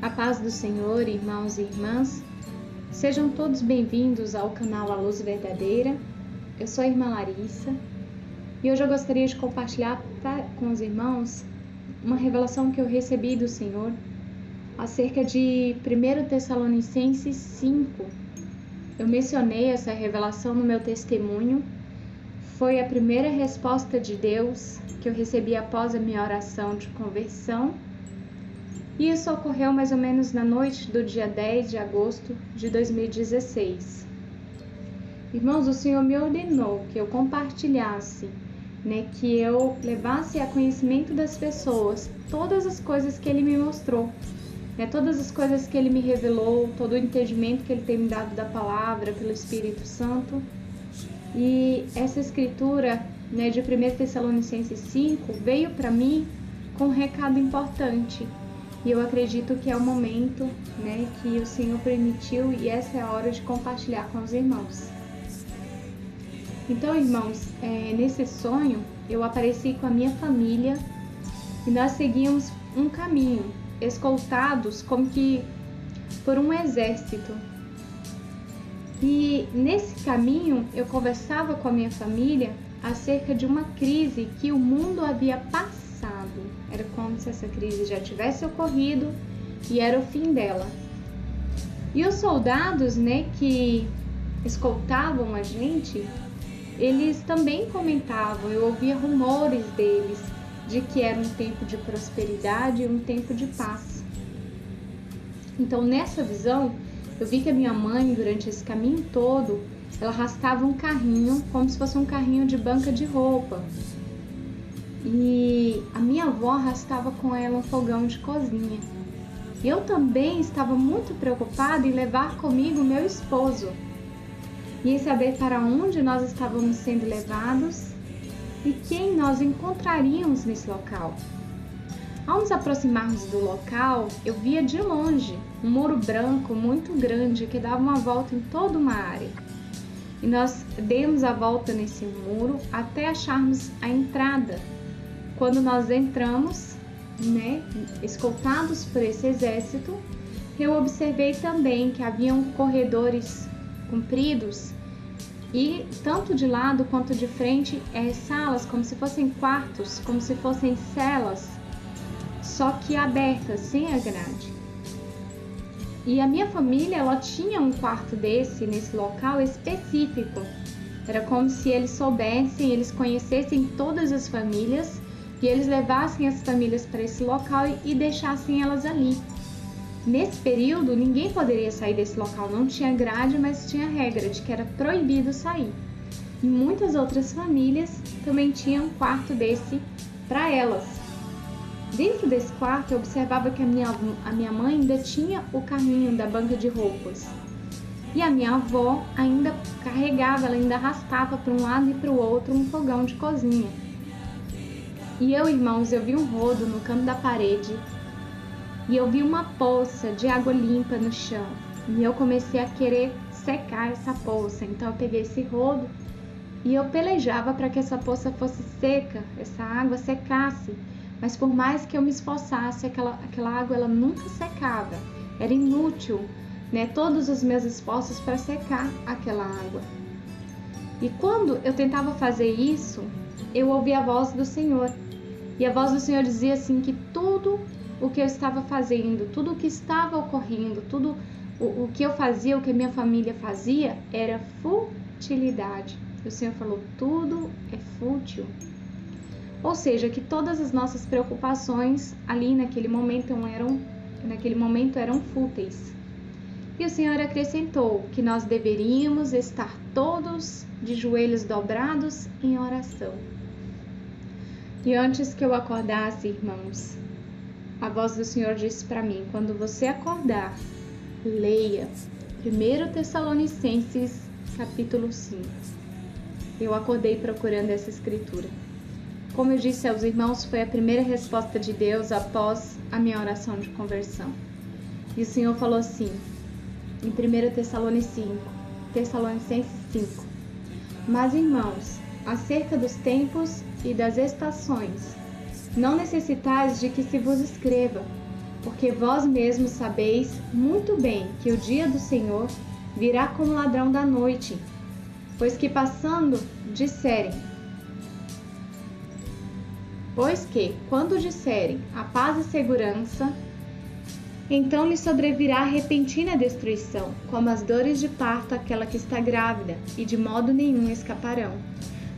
A paz do Senhor, irmãos e irmãs, sejam todos bem-vindos ao canal A Luz Verdadeira. Eu sou a irmã Larissa e hoje eu gostaria de compartilhar com os irmãos uma revelação que eu recebi do Senhor acerca de 1 Tessalonicenses 5. Eu mencionei essa revelação no meu testemunho. Foi a primeira resposta de Deus que eu recebi após a minha oração de conversão. E isso ocorreu mais ou menos na noite do dia 10 de agosto de 2016. Irmãos, o Senhor me ordenou que eu compartilhasse, que eu levasse a conhecimento das pessoas todas as coisas que Ele me mostrou, todas as coisas que Ele me revelou, todo o entendimento que Ele tem me dado da palavra pelo Espírito Santo. E essa escritura de 1 Tessalonicenses 5 veio para mim com um recado importante. E eu acredito que é o momento que o Senhor permitiu e essa é a hora de compartilhar com os irmãos. Então, irmãos, nesse sonho eu apareci com a minha família e nós seguíamos um caminho, escoltados como que por um exército. E nesse caminho eu conversava com a minha família acerca de uma crise que o mundo havia passado. Era como se essa crise já tivesse ocorrido e era o fim dela. E os soldados, que escoltavam a gente, eles também comentavam, eu ouvia rumores deles de que era um tempo de prosperidade e um tempo de paz. Então, nessa visão, eu vi que a minha mãe, durante esse caminho todo, ela arrastava um carrinho, como se fosse um carrinho de banca de roupa. E a minha avó arrastava com ela um fogão de cozinha. E eu também estava muito preocupada em levar comigo meu esposo. E em saber para onde nós estávamos sendo levados e quem nós encontraríamos nesse local. Ao nos aproximarmos do local, eu via de longe um muro branco muito grande que dava uma volta em toda uma área. E nós demos a volta nesse muro até acharmos a entrada. Quando nós entramos, escoltados por esse exército, eu observei também que haviam corredores compridos e tanto de lado quanto de frente salas, como se fossem quartos, como se fossem celas, só que abertas, sem a grade. E a minha família, ela tinha um quarto nesse local específico. Era como se eles soubessem, eles conhecessem todas as famílias e eles levassem as famílias para esse local e deixassem elas ali. Nesse período, ninguém poderia sair desse local, não tinha grade, mas tinha regra de que era proibido sair. E muitas outras famílias também tinham um quarto desse para elas. Dentro desse quarto, eu observava que a minha mãe ainda tinha o carrinho da banca de roupas. E a minha avó ainda carregava, ela ainda arrastava para um lado e para o outro um fogão de cozinha. E eu, irmãos, eu vi um rodo no canto da parede e eu vi uma poça de água limpa no chão. E eu comecei a querer secar essa poça. Então eu peguei esse rodo e eu pelejava para que essa poça fosse seca, essa água secasse. Mas por mais que eu me esforçasse, aquela água ela nunca secava. Era inútil, todos os meus esforços para secar aquela água. E quando eu tentava fazer isso, eu ouvia a voz do Senhor. E a voz do Senhor dizia assim que tudo o que eu estava fazendo, tudo o que estava ocorrendo, tudo o que eu fazia, o que a minha família fazia, era futilidade. O Senhor falou, tudo é fútil. Ou seja, que todas as nossas preocupações ali naquele momento eram fúteis. E o Senhor acrescentou que nós deveríamos estar todos de joelhos dobrados em oração. E antes que eu acordasse, irmãos, a voz do Senhor disse para mim, quando você acordar, leia 1 Tessalonicenses capítulo 5. Eu acordei procurando essa escritura. Como eu disse aos irmãos, foi a primeira resposta de Deus após a minha oração de conversão. E o Senhor falou assim, em 1 Tessalonicenses 5. Mas, irmãos, acerca dos tempos e das estações, não necessitais de que se vos escreva, porque vós mesmos sabeis muito bem que o dia do Senhor virá como ladrão da noite, pois que quando disserem a paz e segurança, então lhe sobrevirá repentina destruição, como as dores de parto àquela que está grávida, e de modo nenhum escaparão.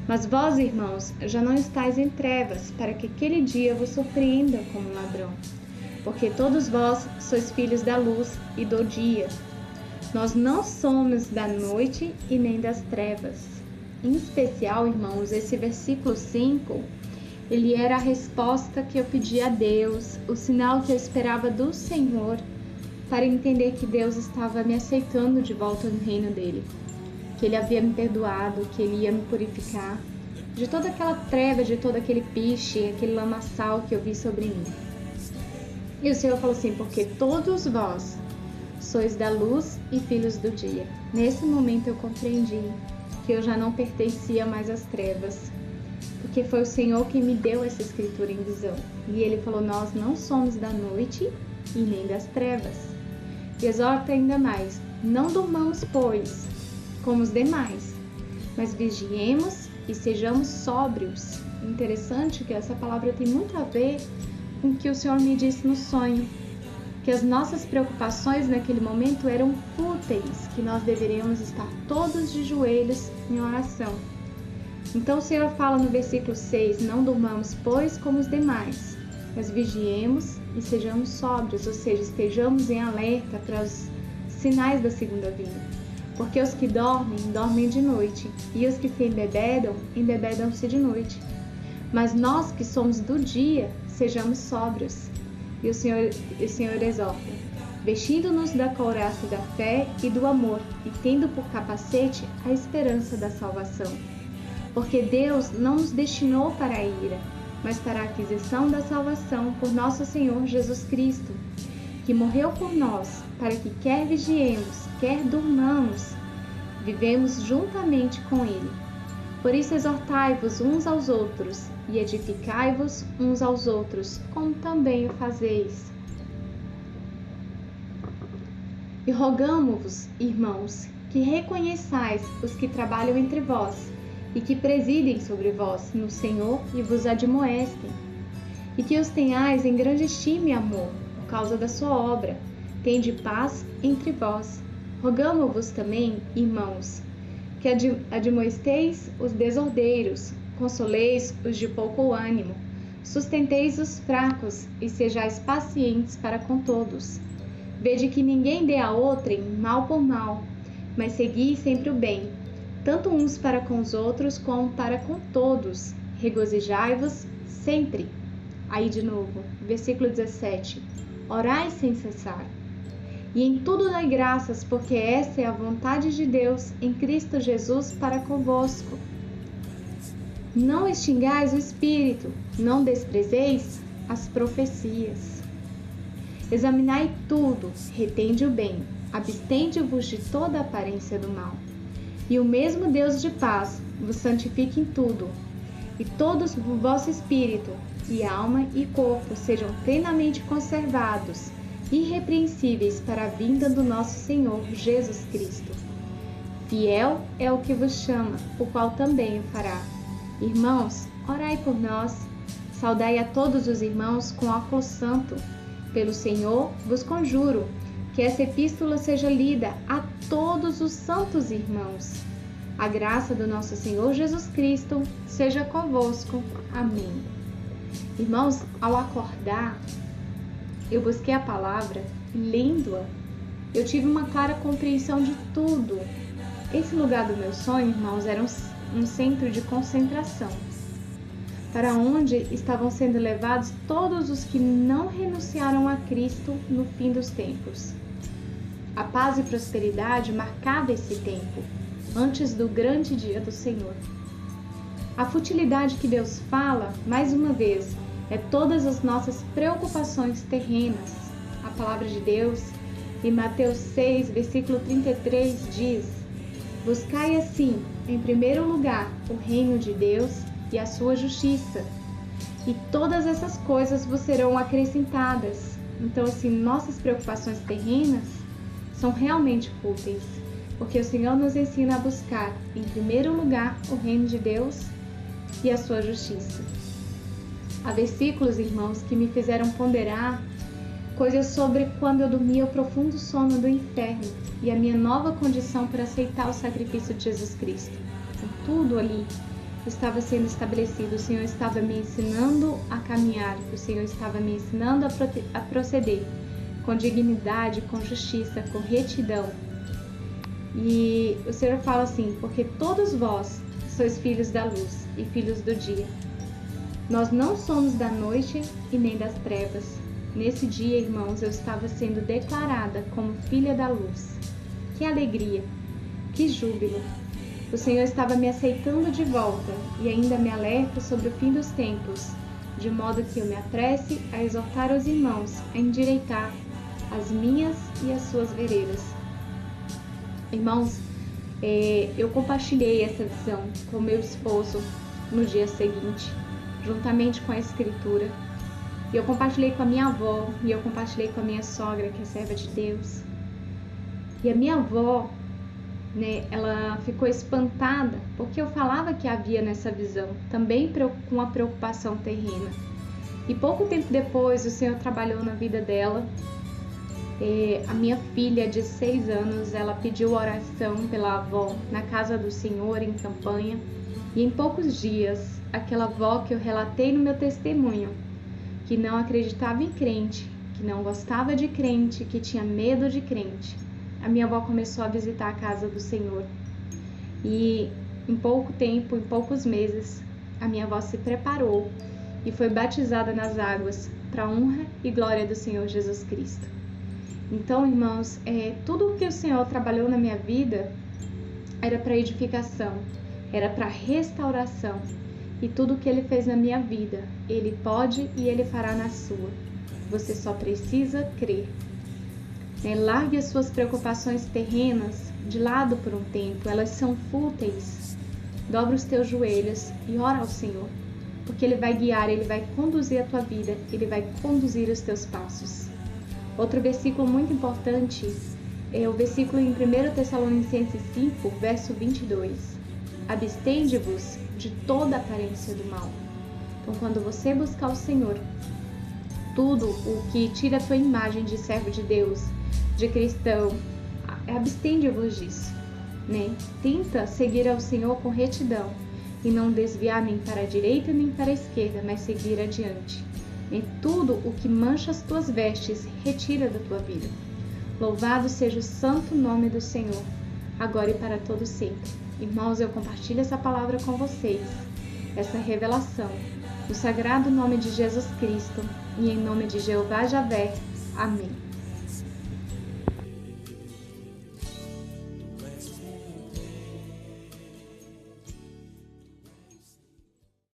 Mas vós, irmãos, já não estáis em trevas, para que aquele dia vos surpreenda como ladrão. Porque todos vós sois filhos da luz e do dia. Nós não somos da noite e nem das trevas. Em especial, irmãos, esse versículo 5, ele era a resposta que eu pedi a Deus, o sinal que eu esperava do Senhor, para entender que Deus estava me aceitando de volta no reino dele, que ele havia me perdoado, que ele ia me purificar de toda aquela treva, de todo aquele piche, aquele lamaçal que eu vi sobre mim. E o Senhor falou assim: porque todos vós sois da luz e filhos do dia. Nesse momento eu compreendi que eu já não pertencia mais às trevas, porque foi o Senhor que me deu essa escritura em visão. E ele falou: nós não somos da noite e nem das trevas. E exorta ainda mais: não durmamos, pois, como os demais, mas vigiemos e sejamos sóbrios. Interessante que essa palavra tem muito a ver com o que o Senhor me disse no sonho, que as nossas preocupações naquele momento eram fúteis, que nós deveríamos estar todos de joelhos em oração. Então o Senhor fala no versículo 6, não durmamos, pois, como os demais, mas vigiemos e sejamos sóbrios, ou seja, estejamos em alerta para os sinais da segunda vinda. Porque os que dormem, dormem de noite, e os que se embebedam, embebedam-se de noite. Mas nós que somos do dia, sejamos sóbrios. E o Senhor exorta: vestindo-nos da couraça da fé e do amor, e tendo por capacete a esperança da salvação. Porque Deus não nos destinou para a ira, mas para a aquisição da salvação por nosso Senhor Jesus Cristo, que morreu por nós, para que quer vigiemos, quer durmamos, vivemos juntamente com Ele. Por isso exortai-vos uns aos outros, e edificai-vos uns aos outros, como também o fazeis. E rogamo-vos, irmãos, que reconheçais os que trabalham entre vós, e que presidem sobre vós no Senhor e vos admoestem, e que os tenhais em grande estima e amor, por causa da sua obra. Tende paz entre vós. Rogamo-vos também, irmãos, que admoesteis os desordeiros, consoleis os de pouco ânimo, sustenteis os fracos e sejais pacientes para com todos. Vede que ninguém dê a outrem mal por mal, mas segui sempre o bem, tanto uns para com os outros como para com todos. Regozijai-vos sempre. Aí de novo, versículo 17. Orai sem cessar. E em tudo dai graças, porque essa é a vontade de Deus em Cristo Jesus para convosco. Não extingais o espírito, não desprezeis as profecias. Examinai tudo, retende o bem, abstende-vos de toda aparência do mal. E o mesmo Deus de paz vos santifique em tudo, e todos o vosso espírito, e alma e corpo sejam plenamente conservados, irrepreensíveis para a vinda do nosso Senhor Jesus Cristo. Fiel é o que vos chama, o qual também o fará. Irmãos, orai por nós, saudai a todos os irmãos com óculo santo. Pelo Senhor vos conjuro, que essa epístola seja lida a todos os santos irmãos. A graça do nosso Senhor Jesus Cristo seja convosco. Amém. Irmãos, ao acordar, eu busquei a palavra, lendo-a, eu tive uma clara compreensão de tudo. Esse lugar do meu sonho, irmãos, era um centro de concentração, para onde estavam sendo levados todos os que não renunciaram a Cristo no fim dos tempos. A paz e prosperidade marcava esse tempo, antes do grande dia do Senhor. A futilidade que Deus fala, mais uma vez, é todas as nossas preocupações terrenas. A palavra de Deus, em Mateus 6, versículo 33, diz: buscai assim, em primeiro lugar, o reino de Deus e a sua justiça, e todas essas coisas vos serão acrescentadas. Então, assim, nossas preocupações terrenas são realmente fúteis, porque o Senhor nos ensina a buscar, em primeiro lugar, o reino de Deus e a sua justiça. Há versículos, irmãos, que me fizeram ponderar coisas sobre quando eu dormia o profundo sono do inferno e a minha nova condição por aceitar o sacrifício de Jesus Cristo. Então, tudo ali estava sendo estabelecido. O Senhor estava me ensinando a caminhar, o Senhor estava me ensinando a proceder com dignidade, com justiça, com retidão. E o Senhor fala assim: porque todos vós sois filhos da luz e filhos do dia. Nós não somos da noite e nem das trevas. Nesse dia, irmãos, eu estava sendo declarada como filha da luz. Que alegria, que júbilo! O Senhor estava me aceitando de volta e ainda me alerta sobre o fim dos tempos, de modo que eu me apresse a exortar os irmãos a endireitar as minhas e as suas veredas. Irmãos, eu compartilhei essa visão com meu esposo no dia seguinte, juntamente com a escritura. E eu compartilhei com a minha avó, e eu compartilhei com a minha sogra, que é serva de Deus. E a minha avó, ela ficou espantada, porque eu falava que havia nessa visão, também com uma preocupação terrena. E pouco tempo depois, o Senhor trabalhou na vida dela. A minha filha de 6 anos, ela pediu oração pela avó na casa do Senhor, em Campanha. E em poucos dias, aquela avó que eu relatei no meu testemunho, que não acreditava em crente, que não gostava de crente, que tinha medo de crente, a minha avó começou a visitar a casa do Senhor. E em pouco tempo, em poucos meses, a minha avó se preparou e foi batizada nas águas para a honra e glória do Senhor Jesus Cristo. Então, irmãos, tudo o que o Senhor trabalhou na minha vida era para edificação, era para restauração. E tudo o que Ele fez na minha vida, Ele pode e Ele fará na sua. Você só precisa crer. Largue as suas preocupações terrenas de lado por um tempo, elas são fúteis. Dobra os teus joelhos e ora ao Senhor, porque Ele vai guiar, Ele vai conduzir a tua vida, Ele vai conduzir os teus passos. Outro versículo muito importante é o versículo em 1 Tessalonicenses 5, verso 22. Abstende-vos de toda aparência do mal. Então, quando você buscar o Senhor, tudo o que tira a tua imagem de servo de Deus, de cristão, abstende-vos disso, Tenta seguir ao Senhor com retidão e não desviar nem para a direita nem para a esquerda, mas seguir adiante. Tudo o que mancha as tuas vestes, retira da tua vida. Louvado seja o santo nome do Senhor, agora e para todo sempre. Irmãos, eu compartilho essa palavra com vocês, essa revelação, no sagrado nome de Jesus Cristo e em nome de Jeová Javé. Amém.